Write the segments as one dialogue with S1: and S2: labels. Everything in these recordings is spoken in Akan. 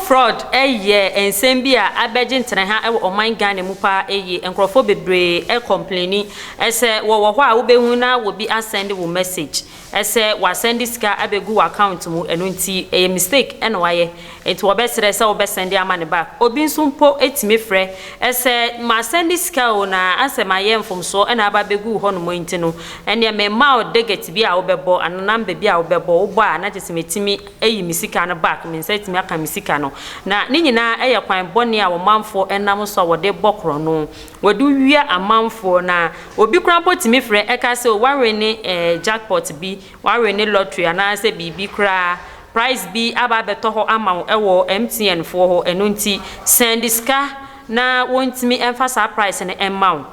S1: fraud ensem bi a abeje ntene ha e oman Ghana mu pa enkrofo bebre complaining ese wo ho a wo behu na wo bi asend wo message ese wa send sika abegu account mu eno nti mistake eno waye enti wo be sere se wo be send ama ne back obi nsumpo etime frɛ ese ma send sika o na ase ma ye mfomso ena aba begu ho no mo nti no ene me ma o deget bi a wo bebo ano number bi a wo bebo wo bo a na jese metimi eyi misika no back me nsa etime aka misika no na ni nyina eye kwan bone a wo manfo enam so wo de bokro no wadu wia amanfo na obi krampo timi frɛ eka se o wanwe ne jackpot bi wanwe ne lottery ana se bibi kra price bi aba beto ho ama ewo MTN fo ho eno nti send ska na wontimi emphasize price ne emma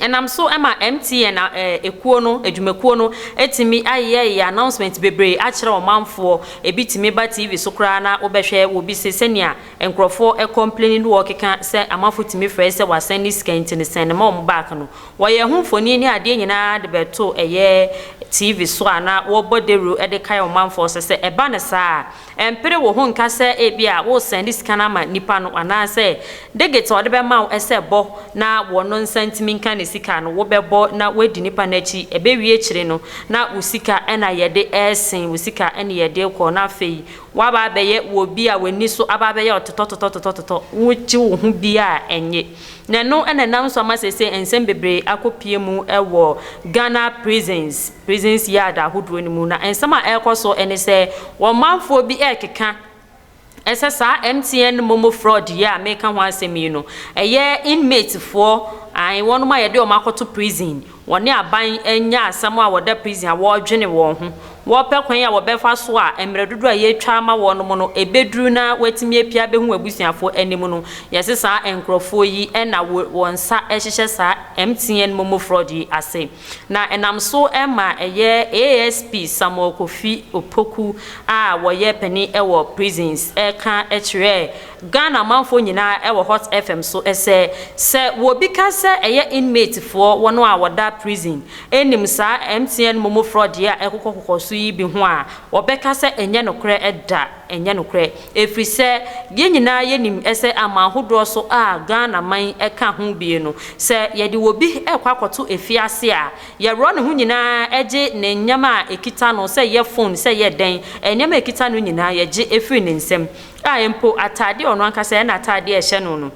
S1: enam so ema MTN ekuo no adwumakuo no etimi aye announcement bebre a kire o manfo ebitimi ba TV so kra na obehwe wo bi se senia enkrofo complain no wokeka se amanfo timi frɛ se wa send skent ne send ma om back no wo ye hu foni ni ade nyina de beto TV so ana wo bodero de kai o manfo se eba ne saa empere wo hu nka se ebia wo send scan ma nipa no ana se degete o de be ma ese bo na wo no nsantimi nka sika no wo bebo na wadi nipa na chi ebe wie kire no na usika ena yede esen usika ena yede ko na fei wa ba beye wo bi a wani so aba beye otototototototo wuchi wo hu bi a enye na no ena nam so ma sese ensem bebre akopie mu ewo Ghana prisons yard ahodo ni mu na ensem a ekoso ene se wo manfo bi ekeka ese sa MTN momo fraud ya meka ho asemi no eye inmate for ai wonu ma yede o makoto prison woni aban enya asam a woda prison a wo dwene wo ho wo pekwan ya wo befa so a emredodo a ye twa ma wo no mo no ebeduru na watimi apia behu abusuafo anim no yese sa enkrofo yi ena wonsa ehihye sa MTN momo fraud yi ase na enam so ema eye ASP Samuel Kofi Opoku a wo ye pani ewo prisons eka echire Ghana manfo nyina ewo Hot FM so ese se wo bi ka se eye inmate for wono a woda prison enim sa MTN momo fraud ya ekokokoso yi bi ho a obeka se enye nokre eda enye nokre efri se ye nyina yenim ese amahodo so a Ghana man eka ho bie no se ye de wobi ekwakoto efiase a ye ro ne ho nyina eje ne nyama ekita no se ye phone se ye den enyama ekita no nyina ye je efri ne nsem a empo atade ono anka se na atade ehye no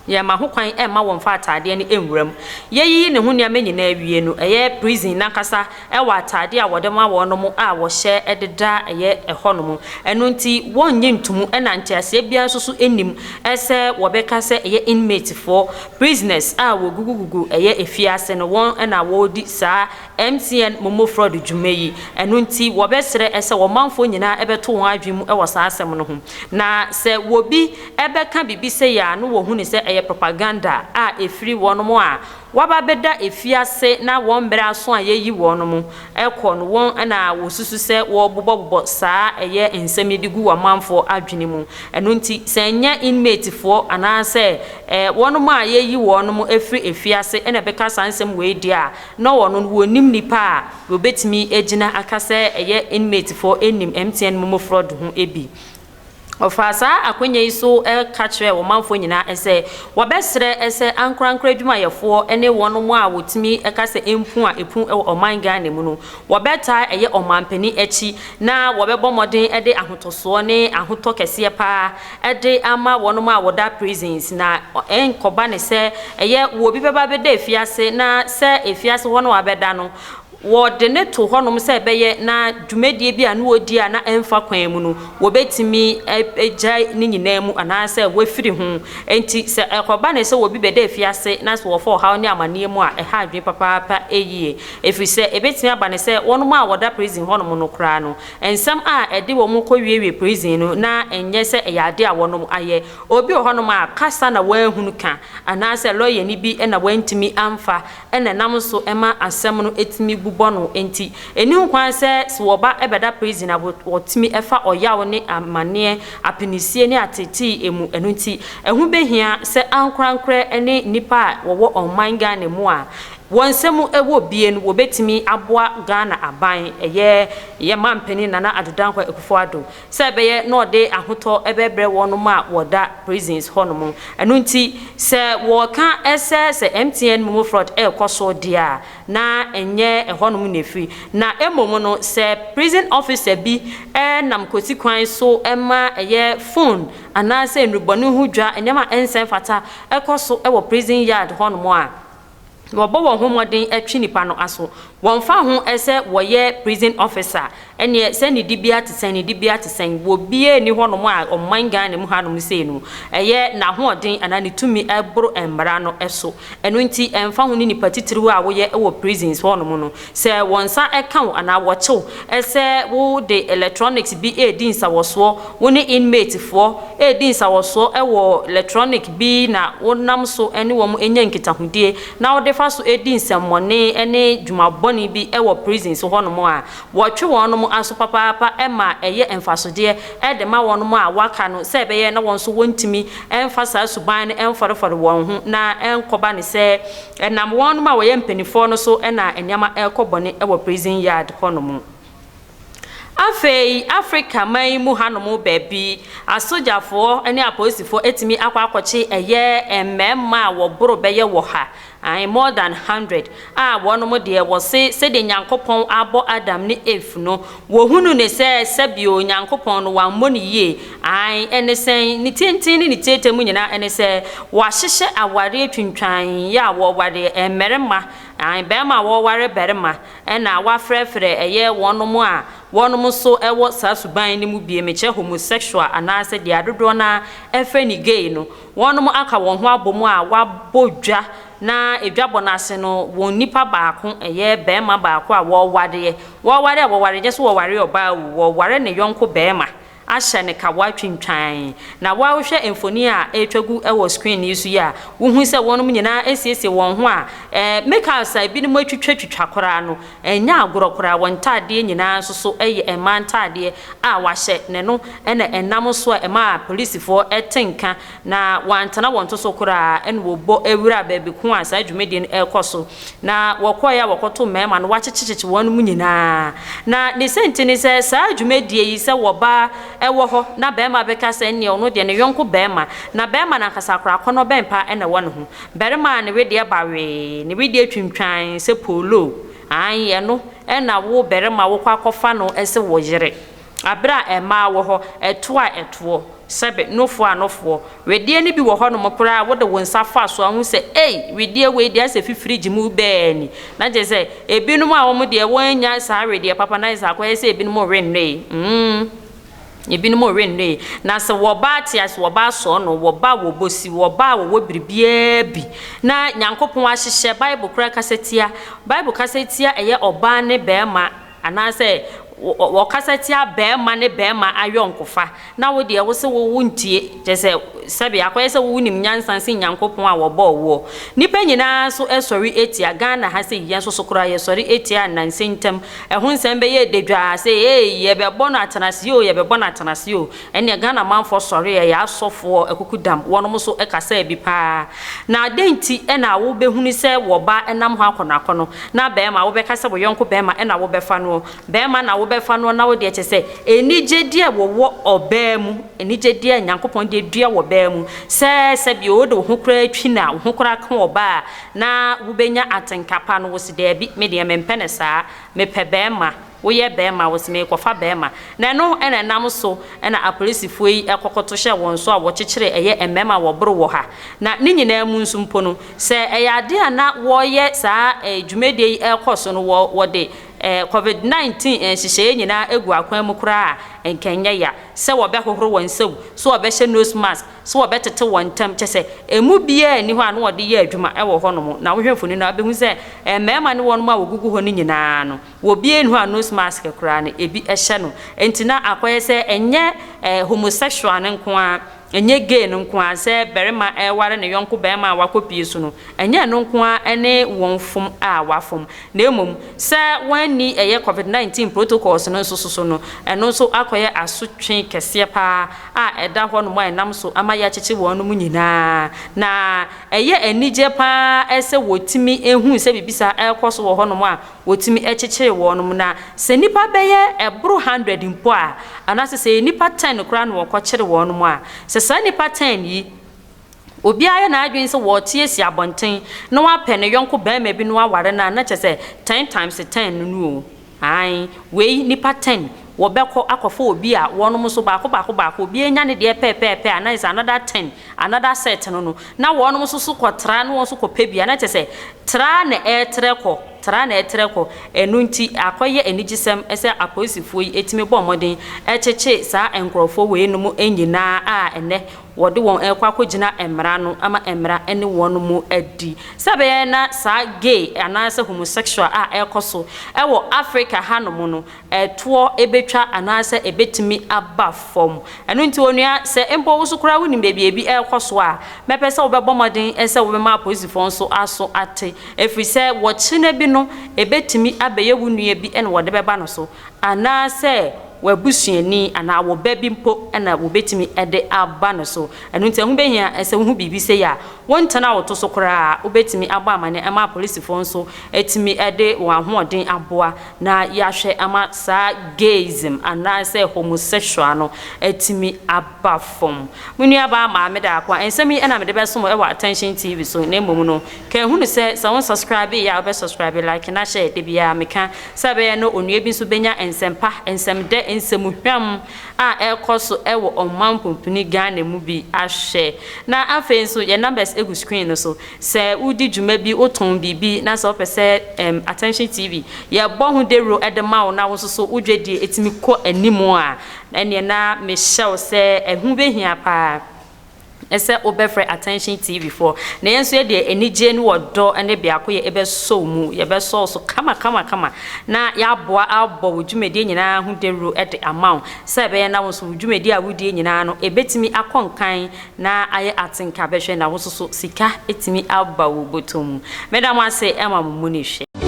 S1: ye ma ho kwan ma wonfa atade ne enwuram yeyi ne ho niam nyina awie no eye prison na kasa wa atade a wode ma wono mu a wo hye ededa eye eho no mu eno nti wonnye ntumu na ntiase bia so enim ese wo beka se eye inmate for prisoners a wo gugugugu eye efiase no won na wo di sa MTN momo fraud dwumayi eno nti wo besere ese wo manfo nyina ebeto won adwemu wo sa asem no ho na se wo bi ebeka bibi se ya no wo hu ne se propaganda a efiri wono a waba beda efiase na won bere aso a yeyi wono mu ekọ no won na wosusu se wo bobobobo saa eye ensemidigu wa manfo adwene mu eno nti senya inmate fo ana se wono mu a yeyi wono mu efiri efiase ena beka sansem we dia na wono wonim nipa a obetimi egina akase eye inmate fo enim MTN momo fraud ho ebi ofasa akwenya iso kachre wo manfo nyina ese wobesre ese ankrankra dwuma yefo ene wono mu a wotimi ekase empu a epu oman Ghana mu no wobeta eye omampani echi na wobebo modern ede ahotoso ne ahoto kese pa ede ama wono mu a woda prisons na enkoba ne se eye wo bi beba beda efiase na se efiase wono wabeda no wo de ne to honom se beye na dwumadie bi anu odi a na emfa kwan mu no wo betimi ejai ni nyina mu ana se wo firi hu enti se ekoba ne se wo bi beda afiase na se wo fo ha ne amane mu a ha adwen papa eyie efiri se ebetimi aba ne se wonom a woda prison honom no kra no ensam a ede wo mu kɔwiewie prison no na enye se eyade a wonom aye obi honom a kasa na wanhunu ka ana se lawyer ni bi na wantimi amfa ena nam so ema asem no etimi bono enti eni kwan se woba ebeda prison wotimi efa oyawo ne amane apenisie ne ateti emu enunti ehu behia se ankrankra ene nipa wo oman Ghana mu a wonsemu ewo bie no wobetimi aboa Ghana aban ye mampeni Nana Adodankwa Akufo-Addo se beye no de ahoto ebebre wonom a woda prisons honom eno nti se wo ka se MTN mumu fraud ekoso dia na enye honom nefi na emomo no se prison officer bi nam kosi kwan so ema phone ana se nrubonu hudwa enyama ensen fata ekoso ewo prison yard honom a wobo wo homodin atwi nipa no aso wonfa ho ese woye prison officer ene se ni dibia te sen wo bie ni honom a omman Ghana mu hanom sei no na hoodin ana ni tumi ebro embra no eso eno nti emfa ho ni nipa titiriwo a woye ewo prisons honom no se wonsa eka ana wochew ese wo de electronics bi edin sawoso wo ni inmate fo edin sawoso ewo electronic bi na wonam so ene wo mu enya nkitahudie na wo de fa so edin samone ene dwumaboni bi ewo prisons honom a wotwe wonom aso papa ema emfasode de ma wonom a waka no se beye na won so wontimi emfasa suban emforefore won ho na enkoba ne se enam wonom a woye mpanifo no so na enyama ekobone ewo prison yard honom afei Africa man mu hanom baabi asojafo ene apolisiefo etimi akwakoche emmema wo boro beye wo ha more than 100 wonom de wo se de Nyankopon abo Adam ne Eve no wo hunu ne se sabio Nyankopon no wammo ne yie ene sen ni tintin ni tetemu nyina ene se wa hyehye aware atwintwan ya wo ware emmerema bema wo ware berema na wa frefre wonom a wonom so ewo sasuban ni mu bie meche homosexual anase de adodo na efe ni gay no wonom aka won ho abomu a wabodwa na edwabo na ase no won nipa baako bema baako a wo ware je so wo ware oba wo ware ne yonko bema ahye ne ka watwintwan na wahwe emfoni a etwagu ewo screen yisu ya wo hu se wonom nyina esiesie won ho a make outside bi ne mo twitwa kora no enya agorokora won tade nyina so eman tade a wahye ne no ena enam so ema police for etenka na wantana won to so kora ene wo bo ewura baabi ku asa dwumedi ne ekoso na wokoya wokoto mema no wachecheche wonom nyina na ne sentini se sa dwumedi yi se woba ewo ho na bema beka se ne ono de ne yonko bema na bema na kasa kora kono bempa ena won ho berema ne we de bawe ne we de twintwan se polo ye no ena wo berema wo kwakofa no ese wo yire abra ema wo ho eto sebe nofo we de ne bi wo ho no mopra wo de wonsa fa so ahu se we de we de ase fifrigi mu beeni na je se ebinum a wo mo de wanya sa we de papa na isa kwa se ebinum renwe ebinum renwe na se wo ba tias wo ba so no wo ba wo bosi wo ba wo biribia bi na Nyankopon ahyehye Bible kura kasetia oba ne bema anase wakasatia bema ne bema ayonkofa na wo de wo se wo wuntie je se sabe akoye se wo wunim nyansanse Nyankopon a wo bo wo nipa nyina so esori etia Ghana ha se yen so sokora ye sori etia nansentem ehun nsem be ye dedwa se ye be bono atanase o ene Ghana manfo sori ye asofo ekukudam wonom so ekasa bi pa na denti ena wo behunu se wo ba enam ho akonakono na bema wo be kasa bo yonko bema ena wo be fa no bema na wo befa no na wo de kyese enigedie wo obam enigedie Nyankopon de dua wo bam se bi o de ho kra atwi na ho kra ka oba na wo benya atenkapa no wo se de bi me de mempene saa me pe bema wo ye bema wo se me kofa bema na no ena nam so ena apolisiefo yi ekokoto hye won so a wo kyekere emema wo bro wo ha na ni nyina mu nsumpo no se ade ana wo ye saa dwumedie yi ekoso no wo de COVID-19 shishe nyina egu akwan mu kura enkenya ya se wo be hohoro won sew so wo be hye nose mask so wo be tete won tam kyese emu bia ni ho anu wo de ye adwuma ewo ho no mo na wo hwefo ni na be hu se mema ne won ma wo gugu ho ni nyina no wo bia ni ho nose mask kura ne ebi hye no entina akoye se enye homosexual ne nko a enye gay no nko a se berema ware ne yonko berema wakopie su no enye no nko a ene wonfom a wafom na emom se wanni eye covid-19 protocols no so no eno so akoye asotwe kese pa a eda ho no mo enam so amaya cheche wonu mu nyina na eye enije pa ese wotimi ehu se bibisa ekoso wo ho no mo a wotimi echeche wonu mu na se nipa beye ebro 100 mpo a anase se nipa 10 kra no wokochere wonu mu a se sa nipa 10 yi obi aye na adwen se wo tie si abonten na wa pe ne yonko ba ma bi no aware na chese 10 times 10 nu o ai we nipa 10 wo beko akofo obi a wonom so baako obi enya ne de pepepe anise another 10 another set no na wonom so kotra na won so kopebia na chese tra na etreko tra na etreko enunti akoye enigisem ese aposifo yi etime bo moden echeche sa enkrofo we no mu enyina a ene wode won ekwakwagina emra no ama emra ene won mu adi sabe na sa gay anase homosexual a ekoso ewo Africa hanom no eto ebetwa anase ebetimi aba fom enunti onua se empo wo so kura woni bebi ekoso a mepese wo bebo moden ese wo be ma aposifo nso aso ate efri se wo chine bi no ebetimi abeye wunua bi ene wode beba no so anase wabusuani ana wo babi mpo na wo betimi ede aba no so enu nti hu behia ese hu bibi se ya wontana wo to so kora wo betimi aba amane ama police fo nso etimi ede wo ahoden aboa na yahwe ama sa gayism ana se homosexual no etimi aba fom munu aba ma me da kwa ensemi na me de beso mo e wa Attention TV so na emom no kan hu ne se won subscribe ya be subscribe like na share de bia meka sabe no onua bi so benya ensempa ensemde ensemuhwam a ekoso ewo omanpompuni Ghana mu bi ahye na afen so ye numbers egu screen no so se udi dwuma bi oton bibi na so pese Attention TV ye bo hu de ro edema na wo so udwedie etimi ko animo a ene na me hyew se ehu behia pa ese obefre Attention TV for na yenso ye de enije ni wodo ene biako ye ebe so mu ye be so kama na ya boa abo wudwumedi nyina hu de ro ede amount se be na wo so wudwumedi a wudie nyina no ebetimi akonkan na aye atenka behwe na wo so sika etimi aba wo botom medam ase ema mu ni hwe